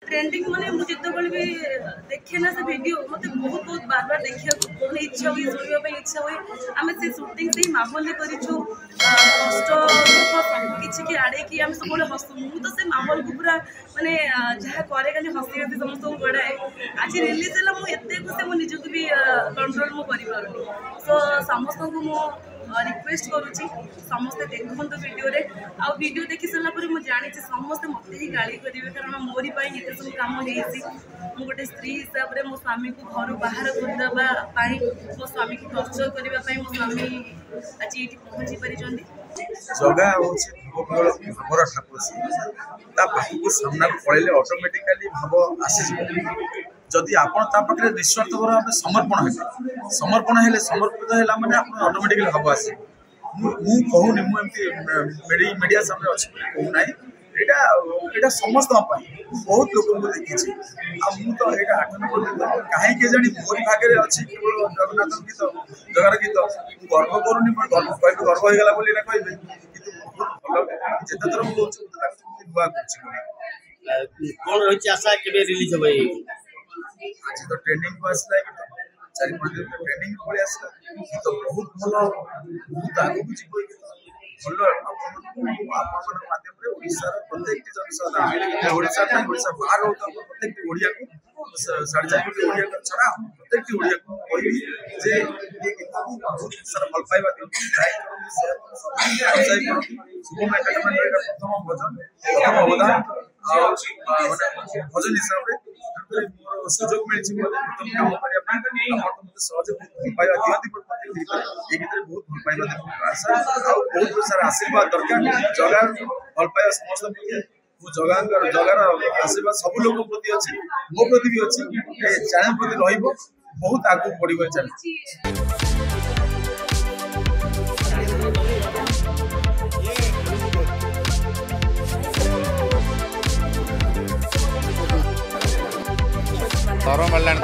trending माने मुझे जिते भी देखे ना से वीडियो मत बहुत बहुत बार बार देखा पुणी इच्छा हुई शुणा इच्छा हुई आम से सुटिंग से माहौल करूँ कष्ट किसी की आड़े कि आम सब हसू मु तो से माहौल को पूरा माने जहाँ करे खाली हसी हसी समस्त गड़ाए आज रिलीज है मुझे खुशी मुझे निजक भी कंट्रोल मुझे सो समस्त को मु रिक्वेस्ट करुच्ची समस्ते देखु वीडियो रे आ वीडियो देखी सारापर मुझे जानी समस्ते मत ही गाड़ी करेंगे कारण मोरी ये सब कम हो गोटे स्त्री हिसाब से मो स्वामी को घर बाहर करदेवाई मो स्वामी को टर्चर करने मो स्वामी आज ये पहुँची पारी जगह हूँ भावर ठाकुर पाखक सामना को पड़े ऑटोमेटिकली भाव आसी जदि आपरे निस्वार्थ भाव समर्पण है समर्पित है मैंने ऑटोमेटिकली भाव आसे मुझे मीडिया सामने अच्छे कहूना यहाँ समस्त बहुत लोक देखी तो यहाँ 8 नंबर गीत कहीं जानी मोरी भागे अच्छी केवल जगन्नाथ गीत जगार गीत गर्व करूनी गर्व होगा बोली कहे कि बहुत भल जिते थर मुझे नुआ कौन रही आशा के रिलीज हम आज तो ट्रेनिंग को आसला 4-5 दिन ट्रेनिंग पड़े आसला तो बहुत भल बहुत आगे जीव भल माध्यम प्रत्येक जनसाधारण ओडिशा बाहर होता प्रत्येक ओडिया को साढ़े 4 कोटी ओडिया छड़ा प्रत्येक ओडिया को कही जे ये गीत बहुत सारा भल पाइबा शुभम एंटरटेनमेंट प्रथम अवदान भजन हिसाब से मोर सुजोग मिली प्रथम काम करने सहज भल पाइबा दिखती प्रत्येक गीत ये गीत बहुत भल पाइबा आशा बहुत सारा आशीर्वाद दरकार जगह भल पाइबा समस्त जगार आशीर्वाद सब लोग प्रति अच्छी मो प्रति भी अच्छी चैनल प्रति बहुत आगू बढ़ चैनल Toro Malan